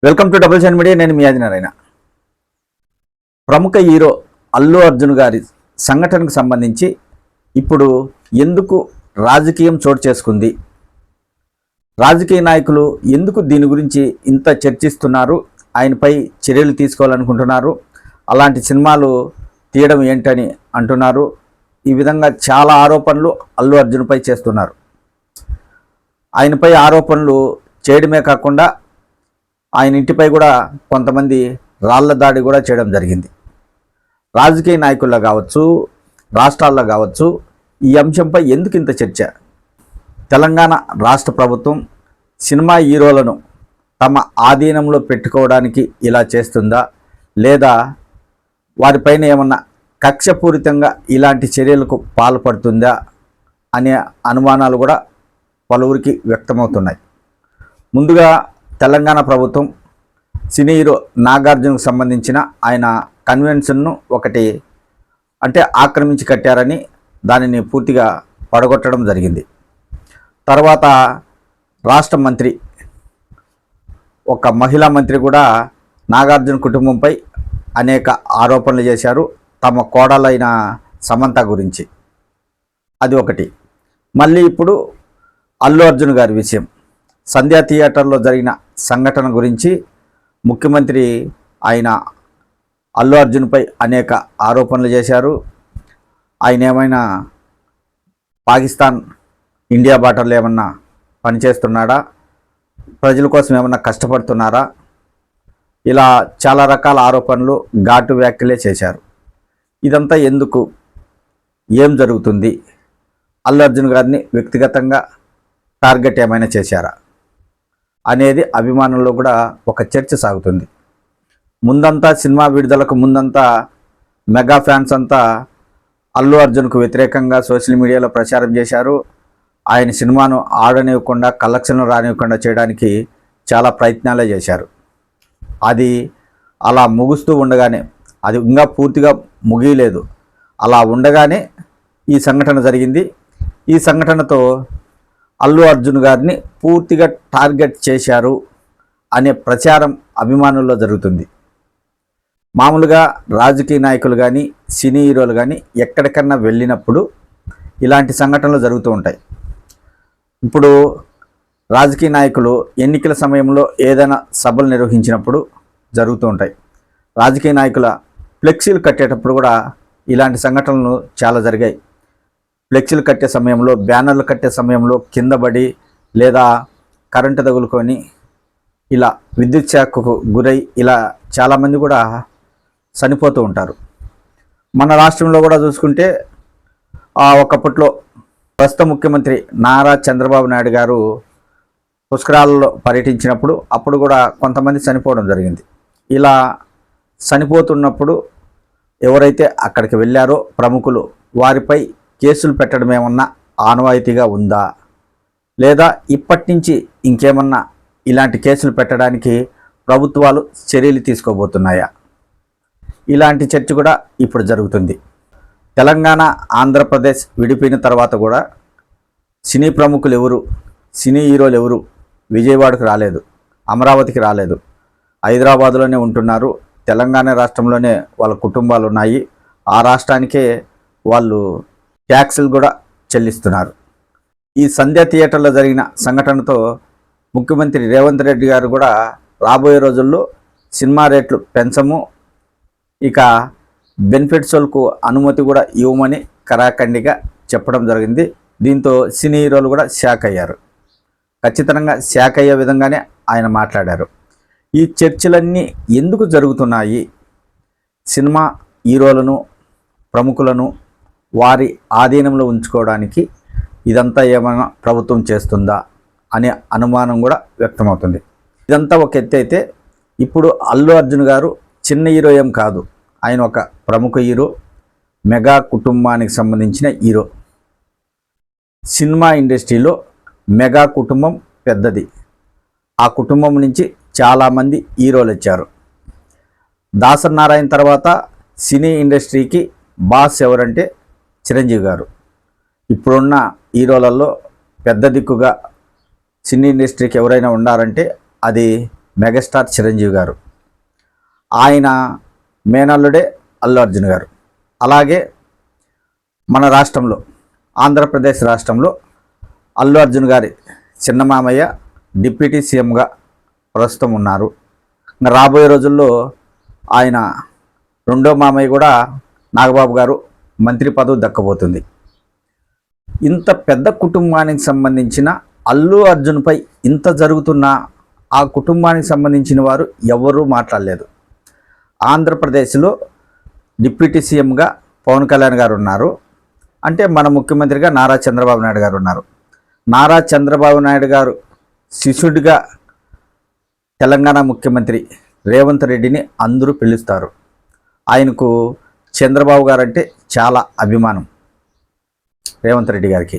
Welcome to double shine media. నేను మీ ఆదినారాయణ. ప్రముఖ hero Allu Arjun గారి సంఘటనకు సంబంధించి ఇప్పుడు ఎందుకు రాజకీయం చోటు చేసుకుంది, రాజకీయ నాయకులు ఎందుకు దీని గురించి ఇంత చర్చిస్తున్నారు, ఆయనపై చర్యలు తీసుకోవాలనుకుంటున్నారు, అలాంటి సినిమాలు తీయడం ఏంటని అంటున్నారు. ఈ విధంగా చాలా ఆరోపణలు అల్లు అర్జున్పై చేస్తున్నారు. ఆయనపై ఆరోపణలు చేయడమే కాకుండా ఆయన ఇంటిపై కూడా కొంతమంది రాళ్ల దాడి కూడా చేయడం జరిగింది. రాజకీయ నాయకుల్లో కావచ్చు, రాష్ట్రాల్లో కావచ్చు, ఈ అంశంపై ఎందుకు ఇంత చర్చ? తెలంగాణ రాష్ట్ర ప్రభుత్వం సినిమా హీరోలను తమ ఆధీనంలో పెట్టుకోవడానికి ఇలా చేస్తుందా, లేదా వారిపైన ఏమన్నా కక్షపూరితంగా ఇలాంటి చర్యలకు పాల్పడుతుందా అనే అనుమానాలు కూడా పలువురికి వ్యక్తమవుతున్నాయి. ముందుగా తెలంగాణ ప్రభుత్వం సినీ హీరో నాగార్జునకు సంబంధించిన ఆయన కన్వెన్షన్ను ఒకటి ఆక్రమించి కట్టారని దానిని పూర్తిగా పడగొట్టడం జరిగింది. తర్వాత రాష్ట్ర మంత్రి, ఒక మహిళా మంత్రి కూడా నాగార్జున కుటుంబంపై అనేక ఆరోపణలు చేశారు, తమ కోడలైన సమంత గురించి. అది ఒకటి. మళ్ళీ ఇప్పుడు అల్లు అర్జున్ గారి విషయం, సంధ్యా థియేటర్లో జరిగిన సంఘటన గురించి ముఖ్యమంత్రి ఆయన అల్లు అర్జున్పై అనేక ఆరోపణలు చేశారు. ఆయన ఏమైనా పాకిస్తాన్ ఇండియా బార్డర్లో ఏమన్నా పనిచేస్తున్నాడా, ప్రజల కోసం ఏమన్నా కష్టపడుతున్నారా, ఇలా చాలా రకాల ఆరోపణలు, ఘాటు వ్యాఖ్యలే చేశారు. ఇదంతా ఎందుకు, ఏం జరుగుతుంది, అల్లు అర్జున్ గారిని వ్యక్తిగతంగా టార్గెట్ ఏమైనా చేశారా అనేది అభిమానుల్లో కూడా ఒక చర్చ సాగుతుంది. ముందంతా సినిమా విడుదలకు ముందంతా మెగా ఫ్యాన్స్ అంతా అల్లు అర్జున్కు వ్యతిరేకంగా సోషల్ మీడియాలో ప్రచారం చేశారు. ఆయన సినిమాను ఆడనివ్వకుండా, కలెక్షన్లు రానివ్వకుండా చేయడానికి చాలా ప్రయత్నాలే చేశారు. అది అలా ముగుస్తూ ఉండగానే, అది ఇంకా పూర్తిగా ముగియలేదు, అలా ఉండగానే ఈ సంఘటన జరిగింది. ఈ సంఘటనతో అల్లు అర్జున్ గారిని పూర్తిగా టార్గెట్ చేశారు అనే ప్రచారం అభిమానుల్లో జరుగుతుంది. మామూలుగా రాజకీయ నాయకులు కానీ, సినీ హీరోలు కానీ ఎక్కడికన్నా వెళ్ళినప్పుడు ఇలాంటి సంఘటనలు జరుగుతూ ఉంటాయి. ఇప్పుడు రాజకీయ నాయకులు ఎన్నికల సమయంలో ఏదైనా సభలు నిర్వహించినప్పుడు జరుగుతూ ఉంటాయి. రాజకీయ నాయకుల ఫ్లెక్సీలు కట్టేటప్పుడు కూడా ఇలాంటి సంఘటనలు చాలా జరిగాయి. ఫ్లెక్సీలు కట్టే సమయంలో, బ్యానర్లు కట్టే సమయంలో కింద పడి లేదా కరెంటు తగులుకొని ఇలా విద్యుత్ షాక్కు గురై ఇలా చాలామంది కూడా చనిపోతూ ఉంటారు. మన రాష్ట్రంలో కూడా చూసుకుంటే ఒకప్పట్లో ప్రస్తుత ముఖ్యమంత్రి నారా చంద్రబాబు నాయుడు గారు పుష్కరాలలో పర్యటించినప్పుడు అప్పుడు కూడా కొంతమంది చనిపోవడం జరిగింది. ఇలా చనిపోతున్నప్పుడు ఎవరైతే అక్కడికి వెళ్ళారో ప్రముఖులు, వారిపై కేసులు పెట్టడం ఏమన్నా ఆనవాయితీగా ఉందా, లేదా ఇప్పటి నుంచి ఇంకేమన్నా ఇలాంటి కేసులు పెట్టడానికి ప్రభుత్వాలు చర్యలు తీసుకోబోతున్నాయా, ఇలాంటి చర్చ కూడా ఇప్పుడు జరుగుతుంది. తెలంగాణ, ఆంధ్రప్రదేశ్ విడిపోయిన తర్వాత కూడా సినీ ప్రముఖులు ఎవరు, సినీ హీరోలు ఎవరు విజయవాడకు రాలేదు, అమరావతికి రాలేదు, హైదరాబాదులోనే ఉంటున్నారు. తెలంగాణ రాష్ట్రంలోనే వాళ్ళ కుటుంబాలు ఉన్నాయి. ఆ రాష్ట్రానికే వాళ్ళు ట్యాక్సులు కూడా చెల్లిస్తున్నారు. ఈ సంధ్యా థియేటర్లో జరిగిన సంఘటనతో ముఖ్యమంత్రి రేవంత్ రెడ్డి గారు కూడా రాబోయే రోజుల్లో సినిమా రేట్లు పెంచము, ఇక బెనిఫిట్స్లకు అనుమతి కూడా ఇవ్వమని కరాఖండిగా చెప్పడం జరిగింది. దీంతో సినీ హీరోలు కూడా షాక్ అయ్యారు. ఖచ్చితంగా షాక్ అయ్యే విధంగానే ఆయన మాట్లాడారు. ఈ చర్చలన్నీ ఎందుకు జరుగుతున్నాయి, సినిమా హీరోలను, ప్రముఖులను వారి ఆధీనంలో ఉంచుకోవడానికి ఇదంతా ఏమైనా ప్రభుత్వం చేస్తుందా అనే అనుమానం కూడా వ్యక్తమవుతుంది. ఇదంతా ఒక ఎత్తు అయితే, ఇప్పుడు అల్లు అర్జున్ గారు చిన్న హీరో ఏం కాదు, ఆయన ఒక ప్రముఖ హీరో, మెగా కుటుంబానికి సంబంధించిన హీరో. సినిమా ఇండస్ట్రీలో మెగా కుటుంబం పెద్దది. ఆ కుటుంబం నుంచి చాలామంది హీరోలు వచ్చారు. దాసరి నారాయణ తర్వాత సినీ ఇండస్ట్రీకి బాస్ ఎవరంటే చిరంజీవి గారు. ఇప్పుడున్న హీరోలలో పెద్ద దిక్కుగా సినీ ఇండస్ట్రీకి ఎవరైనా ఉన్నారంటే అది మెగాస్టార్ చిరంజీవి గారు, ఆయన మేనల్లుడే అల్లు అర్జున్ గారు. అలాగే మన రాష్ట్రంలో, ఆంధ్రప్రదేశ్ రాష్ట్రంలో అల్లు అర్జున్ గారి చిన్న మామయ్య డిప్యూటీ సీఎంగా ప్రస్తుతం ఉన్నారు. రాబోయే రోజుల్లో ఆయన రెండో మామయ్య కూడా నాగబాబు గారు మంత్రి పదవి దక్కబోతుంది. ఇంత పెద్ద కుటుంబానికి సంబంధించిన అల్లు అర్జున్పై ఇంత జరుగుతున్న ఆ కుటుంబానికి సంబంధించిన వారు ఎవరూ మాట్లాడలేదు. ఆంధ్రప్రదేశ్లో డిప్యూటీ సీఎంగా పవన్ కళ్యాణ్ గారు ఉన్నారు. అంటే మన ముఖ్యమంత్రిగా నారా చంద్రబాబు నాయుడు గారు ఉన్నారు. నారా చంద్రబాబు నాయుడు గారు శిష్యుడిగా తెలంగాణ ముఖ్యమంత్రి రేవంత్ రెడ్డిని అందరూ పిలుస్తారు. ఆయనకు చంద్రబాబు గారు అంటే చాలా అభిమానం. రేవంత్ రెడ్డి గారికి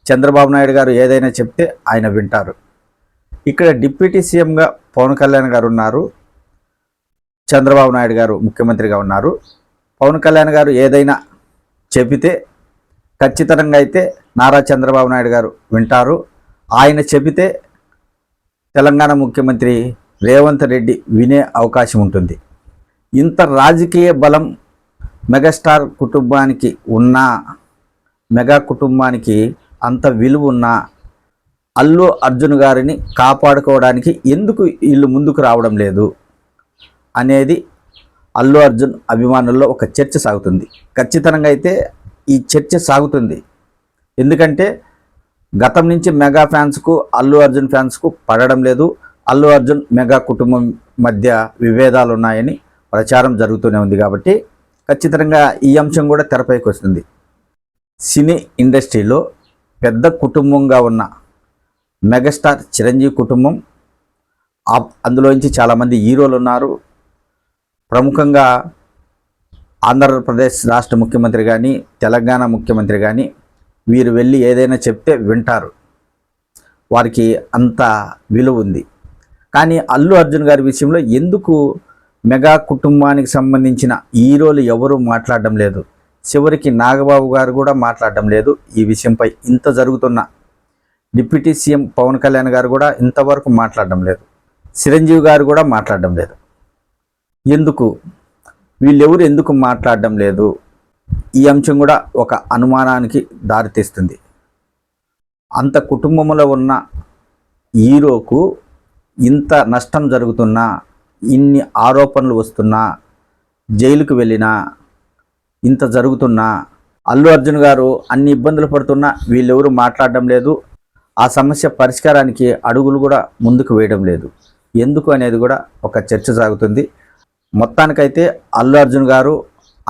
చంద్రబాబు నాయుడు గారు ఏదైనా చెప్తే ఆయన వింటారు. ఇక్కడ డిప్యూటీ సీఎంగా పవన్ కళ్యాణ్ గారు ఉన్నారు, చంద్రబాబు నాయుడు గారు ముఖ్యమంత్రిగా ఉన్నారు. పవన్ కళ్యాణ్ గారు ఏదైనా చెబితే ఖచ్చితంగా అయితే నారా చంద్రబాబు నాయుడు గారు వింటారు. ఆయన చెబితే తెలంగాణ ముఖ్యమంత్రి రేవంత్ రెడ్డి వినే అవకాశం ఉంటుంది. ఇంత రాజకీయ బలం మెగాస్టార్ కుటుంబానికి ఉన్న, మెగా కుటుంబానికి అంత విలువ ఉన్న అల్లు అర్జున్ గారిని కాపాడుకోవడానికి ఎందుకు వీళ్ళు ముందుకు రావడం లేదు అనేది అల్లు అర్జున్ అభిమానుల్లో ఒక చర్చ సాగుతుంది. ఖచ్చితంగా అయితే ఈ చర్చ సాగుతుంది. ఎందుకంటే గతం నుంచి మెగా ఫ్యాన్స్కు అల్లు అర్జున్ ఫ్యాన్స్కు పడడం లేదు. అల్లు అర్జున్ మెగా కుటుంబం మధ్య విభేదాలు ఉన్నాయని ప్రచారం జరుగుతూనే ఉంది. కాబట్టి ఖచ్చితంగా ఈ అంశం కూడా తెరపైకి వస్తుంది. సినీ ఇండస్ట్రీలో పెద్ద కుటుంబంగా ఉన్న మెగాస్టార్ చిరంజీవి కుటుంబం, అందులోంచి చాలామంది హీరోలు ఉన్నారు. ప్రముఖంగా ఆంధ్రప్రదేశ్ రాష్ట్ర ముఖ్యమంత్రి కానీ, తెలంగాణ ముఖ్యమంత్రి కానీ వీరు వెళ్ళి ఏదైనా చెప్తే వింటారు. వారికి అంత విలువ ఉంది. కానీ అల్లు అర్జున్ గారి విషయంలో ఎందుకు మెగా కుటుంబానికి సంబంధించిన హీరోలు ఎవరూ మాట్లాడడం లేదు? చివరికి నాగబాబు గారు కూడా మాట్లాడడం లేదు. ఈ విషయంపై ఇంత జరుగుతున్న డిప్యూటీ సీఎం పవన్ కళ్యాణ్ గారు కూడా ఇంతవరకు మాట్లాడడం లేదు. చిరంజీవి గారు కూడా మాట్లాడడం లేదు. ఎందుకు? వీళ్ళెవరు ఎందుకు మాట్లాడడం లేదు? ఈ అంశం కూడా ఒక అనుమానానికి దారితీస్తుంది. అంత కుటుంబంలో ఉన్న హీరోకు ఇంత నష్టం జరుగుతున్నా, ఇన్ని ఆరోపణలు వస్తున్నా, జైలుకు వెళ్ళినా, ఇంత జరుగుతున్నా, అల్లు అర్జున్ గారు అన్ని ఇబ్బందులు పడుతున్నా వీళ్ళెవరు మాట్లాడడం లేదు. ఆ సమస్య పరిష్కారానికి అడుగులు కూడా ముందుకు వేయడం లేదు. ఎందుకు అనేది కూడా ఒక చర్చ సాగుతుంది. మొత్తానికైతే అల్లు అర్జున్ గారు,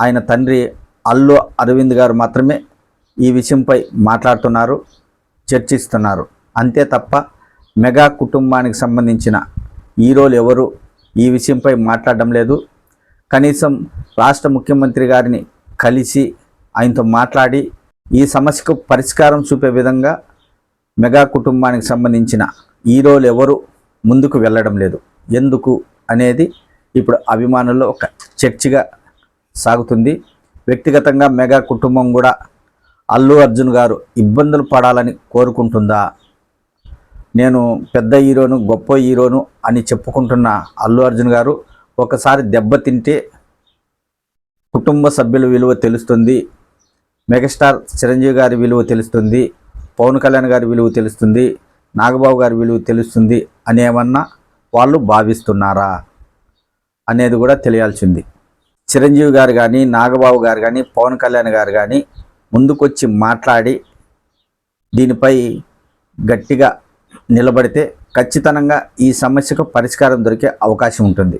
ఆయన తండ్రి అల్లు అరవింద్ గారు మాత్రమే ఈ విషయంపై మాట్లాడుతున్నారు, చర్చిస్తున్నారు. అంతే తప్ప మెగా కుటుంబానికి సంబంధించిన హీరోలు ఎవరు ఈ విషయంపై మాట్లాడడం లేదు. కనీసం రాష్ట్ర ముఖ్యమంత్రి గారిని కలిసి ఆయనతో మాట్లాడి ఈ సమస్యకు పరిష్కారం చూపే విధంగా మెగా కుటుంబానికి సంబంధించిన హీరోలు ఎవరు ముందుకు వెళ్ళడం లేదు. ఎందుకు అనేది ఇప్పుడు అభిమానుల్లో ఒక చర్చగా సాగుతుంది. వ్యక్తిగతంగా మెగా కుటుంబం కూడా అల్లు అర్జున్ గారు ఇబ్బందులు పడాలని కోరుకుంటుందా? నేను పెద్ద హీరోను, గొప్ప హీరోను అని చెప్పుకుంటున్న అల్లు అర్జున్ గారు ఒకసారి దెబ్బతింటే కుటుంబ సభ్యుల విలువ తెలుస్తుంది, మెగాస్టార్ చిరంజీవి గారి విలువ తెలుస్తుంది, పవన్ కళ్యాణ్ గారి విలువ తెలుస్తుంది, నాగబాబు గారి విలువ తెలుస్తుంది అనేమన్నా వాళ్ళు భావిస్తున్నారా అనేది కూడా తెలియాల్సింది. చిరంజీవి గారు కానీ, నాగబాబు గారు కానీ, పవన్ కళ్యాణ్ గారు కానీ ముందుకొచ్చి మాట్లాడి దీనిపై గట్టిగా నిలబడితే ఖచ్చితంగా ఈ సమస్యకు పరిష్కారం దొరికే అవకాశం ఉంటుంది.